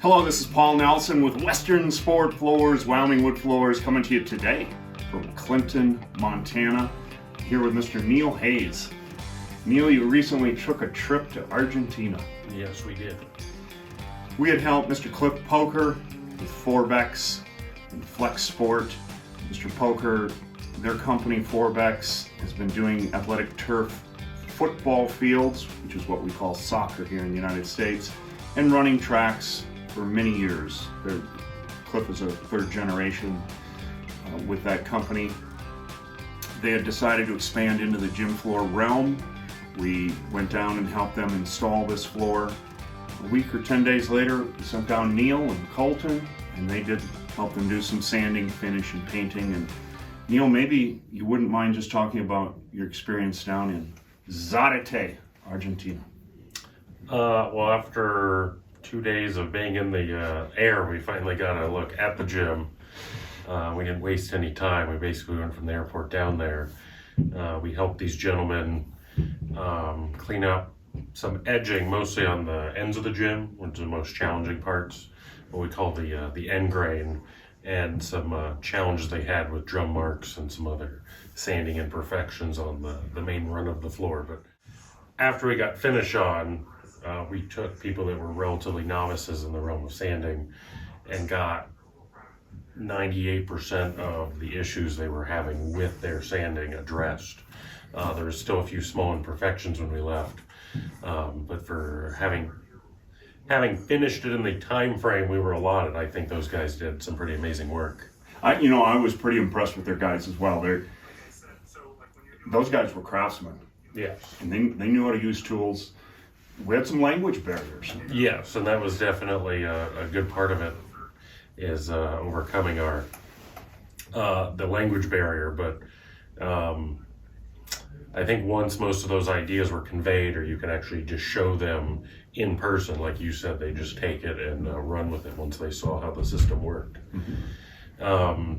Hello, this is Paul Nelson with Western Sport Floors, Wyoming Wood Floors, coming to you today from Clinton, Montana. Here with Mr. Neil Hayes. Neil, you recently took a trip to Argentina. Yes, we did. We had helped Mr. Cliff Poker with Forbex and Flex Sport. Mr. Poker, their company Forbex, has been doing athletic turf football fields, which is what we call soccer here in the United States, and running tracks for many years. Cliff is a third generation with that company. They had decided to expand into the gym floor realm. We went down and helped them install this floor. A week or 10 days later, we sent down Neil and Colton, and they did help them do some sanding, finish, and painting. And Neil, maybe you wouldn't mind just talking about your experience down in Zarate, Argentina. Well, after 2 days of being in the air, we finally got a look at the gym. We didn't waste any time. We basically went from the airport down there. We helped these gentlemen clean up some edging, mostly on the ends of the gym, which are the most challenging parts, what we call the end grain, and some challenges they had with drum marks and some other sanding imperfections on the main run of the floor. But after we got finish on, we took people that were relatively novices in the realm of sanding and got 98% of the issues they were having with their sanding addressed. There was still a few small imperfections when we left, but for having finished it in the time frame we were allotted, I think those guys did some pretty amazing work. I was pretty impressed with their guys as well. Those guys were craftsmen. Yes. And they knew how to use tools. We had some language barriers. Yes, and that was definitely a good part of it, is overcoming the language barrier. But I think once most of those ideas were conveyed, or you can actually just show them in person, like you said, they just take it and run with it once they saw how the system worked. Mm-hmm.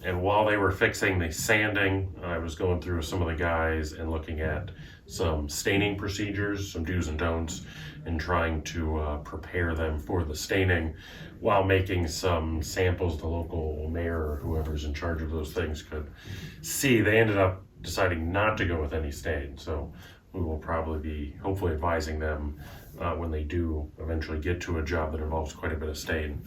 And while they were fixing the sanding, I was going through some of the guys and looking at some staining procedures, some do's and don'ts, and trying to prepare them for the staining while making some samples the local mayor or whoever's in charge of those things could see. They ended up deciding not to go with any stain, so we will probably be hopefully advising them when they do eventually get to a job that involves quite a bit of stain.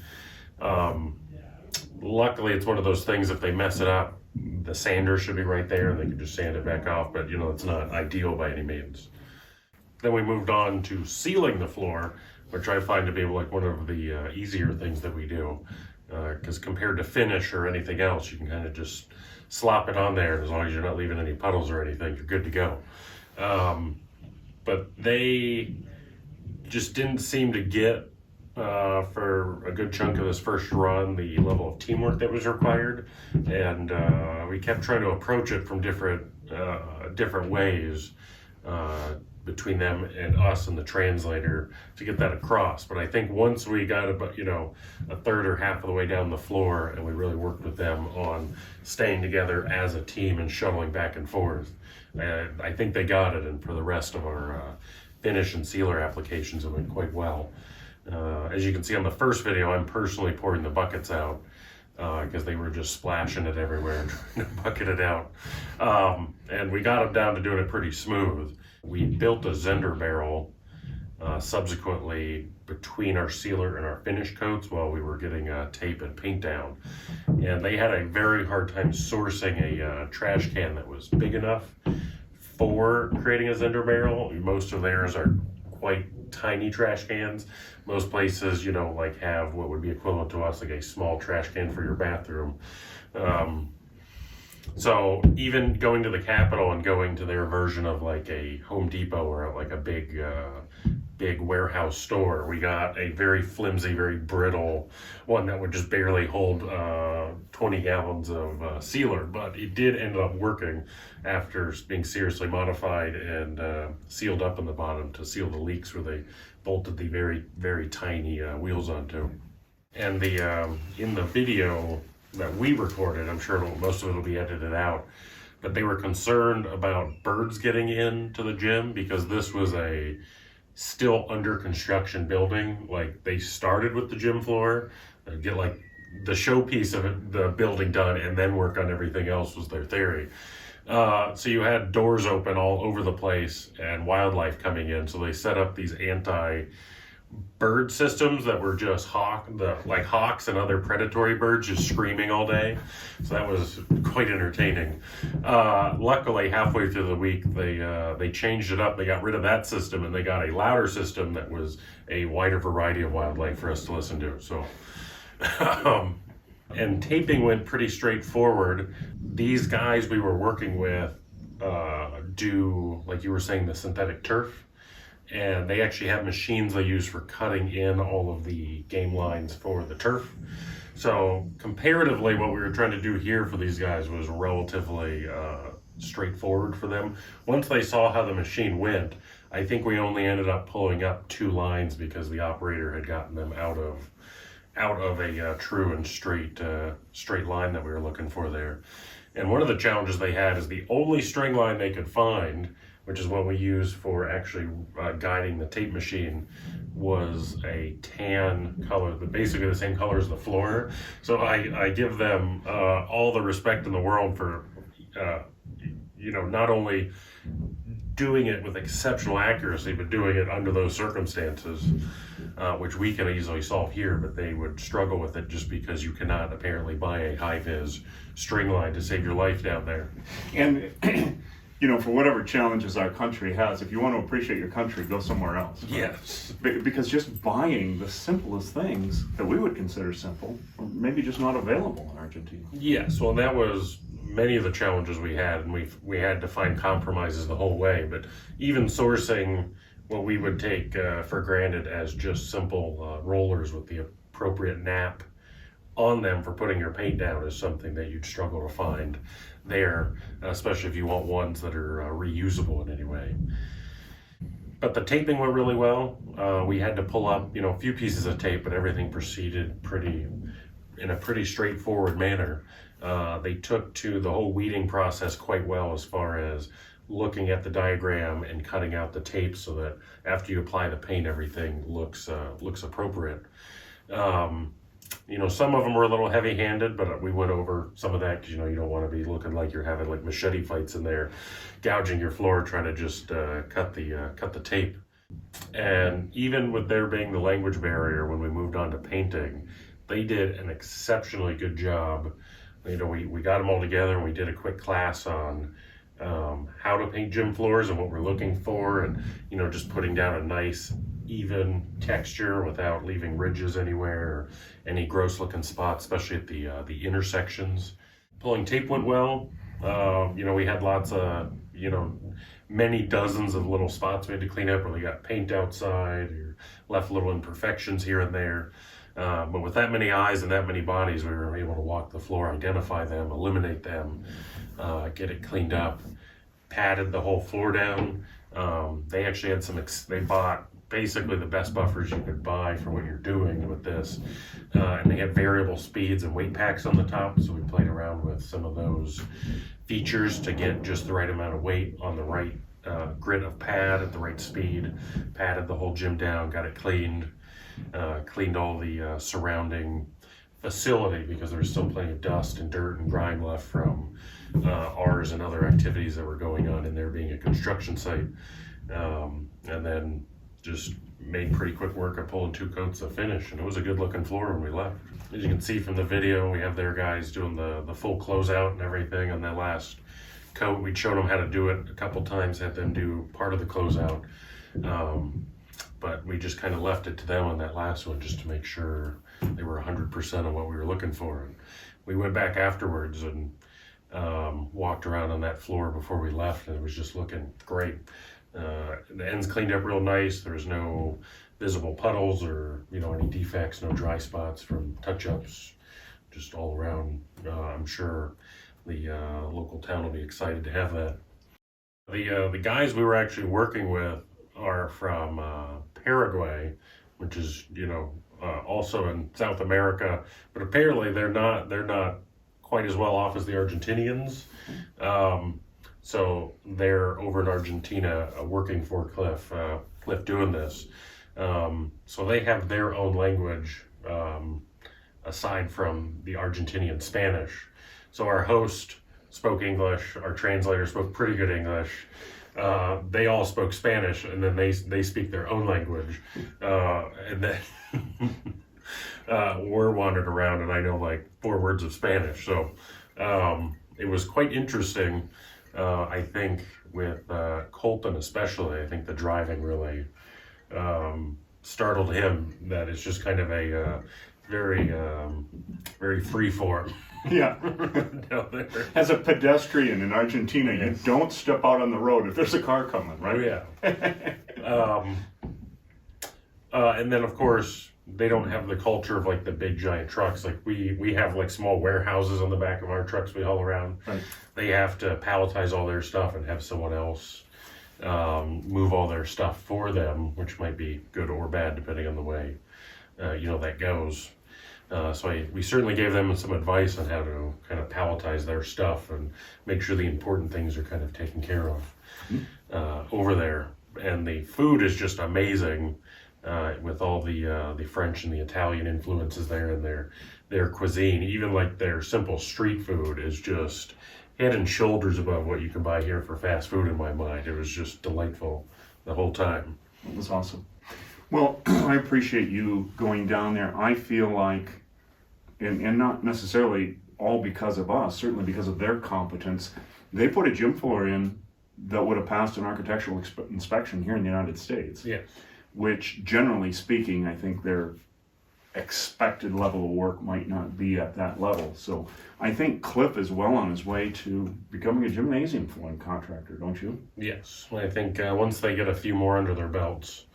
Luckily, it's one of those things, if they mess it up, the sander should be right there and they can just sand it back off, but it's not ideal by any means. Then we moved on to sealing the floor, which I find to be like one of the easier things that we do, because compared to finish or anything else, you can kind of just slop it on there, and as long as you're not leaving any puddles or anything, you're good to go. But they just didn't seem to get, for a good chunk of this first run, the level of teamwork that was required, and we kept trying to approach it from different ways between them and us and the translator to get that across. But I think once we got about a third or half of the way down the floor, and we really worked with them on staying together as a team and shuttling back and forth, I think they got it. And for the rest of our finish and sealer applications, it went quite well. As you can see on the first video, I'm personally pouring the buckets out because they were just splashing it everywhere and trying to bucket it out. And we got them down to doing it pretty smooth. We built a Zender barrel subsequently between our sealer and our finish coats while we were getting tape and paint down. And they had a very hard time sourcing a trash can that was big enough for creating a Zender barrel. Most of theirs are quite tiny trash cans. Most places, have what would be equivalent to us, like a small trash can for your bathroom. So even going to the Capitol and going to their version of like a Home Depot or like a big warehouse store, we got a very flimsy, very brittle one that would just barely hold 20 gallons of sealer, but it did end up working after being seriously modified and sealed up in the bottom to seal the leaks where they bolted the very, very tiny wheels onto. And in the video that we recorded, I'm sure most of it will be edited out, but they were concerned about birds getting into the gym because this was a still under construction building. Like they started with the gym floor, get like the showpiece of it, the building done, and then work on everything else was their theory. So you had doors open all over the place and wildlife coming in. So they set up these anti-bird systems that were just like hawks and other predatory birds just screaming all day. So that was quite entertaining. Luckily, halfway through the week, they changed it up. They got rid of that system and they got a louder system that was a wider variety of wildlife for us to listen to. So. And taping went pretty straightforward. These guys we were working with do, like you were saying, the synthetic turf. And they actually have machines they use for cutting in all of the game lines for the turf. So comparatively, what we were trying to do here for these guys was relatively straightforward for them. Once they saw how the machine went, I think we only ended up pulling up 2 lines because the operator had gotten them out of a true and straight line that we were looking for there. And one of the challenges they had is the only string line they could find, which is what we use for actually guiding the tape machine, was a tan color, basically the same color as the floor. So I give them all the respect in the world for not only doing it with exceptional accuracy, but doing it under those circumstances, which we can easily solve here, but they would struggle with it just because you cannot apparently buy a high-vis string line to save your life down there. And, for whatever challenges our country has, if you want to appreciate your country, go somewhere else. Right? Yes. Because just buying the simplest things that we would consider simple, are maybe just not available in Argentina. Yes, well, that was many of the challenges we had, and we had to find compromises the whole way. But even sourcing what we would take for granted as just simple rollers with the appropriate nap on them for putting your paint down is something that you'd struggle to find there, especially if you want ones that are reusable in any way. But the taping went really well. We had to pull up, a few pieces of tape, but everything proceeded in a pretty straightforward manner. They took to the whole weeding process quite well as far as looking at the diagram and cutting out the tape so that after you apply the paint, everything looks appropriate. Some of them were a little heavy-handed, but we went over some of that because, you don't want to be looking like you're having like machete fights in there, gouging your floor, trying to just cut the tape. And even with there being the language barrier, when we moved on to painting, they did an exceptionally good job. We got them all together and we did a quick class on how to paint gym floors and what we're looking for, and just putting down a nice even texture without leaving ridges anywhere or any gross looking spots, especially at the intersections. Pulling tape went well. We had lots of many dozens of little spots we had to clean up where we got paint outside or left little imperfections here and there. But with that many eyes and that many bodies, we were able to walk the floor, identify them, eliminate them, get it cleaned up, patted the whole floor down. They actually had they bought basically the best buffers you could buy for what you're doing with this. And they had variable speeds and weight packs on the top, so we played around with some of those features to get just the right amount of weight on the right grit of pad at the right speed, patted the whole gym down, got it cleaned. Cleaned all the surrounding facility because there was still plenty of dust and dirt and grime left from ours and other activities that were going on in there being a construction site. And then just made pretty quick work of pulling 2 coats of finish, and it was a good looking floor when we left. As you can see from the video, we have their guys doing the full closeout and everything on that last coat. We'd showed them how to do it a couple times, had them do part of the closeout. But we just kind of left it to them on that last one just to make sure they were 100% of what we were looking for. And we went back afterwards and walked around on that floor before we left, and it was just looking great. The ends cleaned up real nice. There was no visible puddles or any defects, no dry spots from touch-ups, just all around. I'm sure the local town will be excited to have that. The guys we were actually working with are from Paraguay, which is also in South America, but apparently they're not quite as well off as the Argentinians. So they're over in Argentina working for Cliff. Cliff doing this. So they have their own language aside from the Argentinian Spanish. So our host spoke English, our translator spoke pretty good English. They all spoke Spanish, and then they speak their own language. And then we're wandering around, and I know like 4 words of Spanish. So it was quite interesting. I think with Colton especially, I think the driving really startled him. That it's just kind of a very free form. Yeah. Down there. As a pedestrian in Argentina, you don't step out on the road if there's a car coming, right? Oh, yeah. And then of course they don't have the culture of like the big giant trucks. Like we have like small warehouses on the back of our trucks we haul around. Right. They have to palletize all their stuff and have someone else move all their stuff for them, which might be good or bad depending on the way that goes. So we certainly gave them some advice on how to kind of palletize their stuff and make sure the important things are kind of taken care of over there. And the food is just amazing with all the French and the Italian influences there in their cuisine. Even like their simple street food is just head and shoulders above what you can buy here for fast food in my mind. It was just delightful the whole time. It was awesome. Well, I appreciate you going down there. I feel like, and not necessarily all because of us, certainly because of their competence, they put a gym floor in that would have passed an architectural inspection here in the United States. Yeah. Which, generally speaking, I think their expected level of work might not be at that level. So I think Cliff is well on his way to becoming a gymnasium flooring contractor, don't you? Yes. I think once they get a few more under their belts,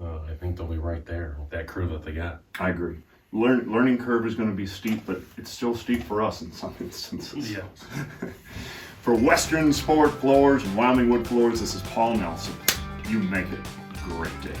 I think they'll be right there with that crew that they got. I agree. Learning curve is going to be steep, but it's still steep for us in some instances. Yes. For Western Sport Floors and Wyoming Wood Floors, this is Paul Nelson. You make it a great day.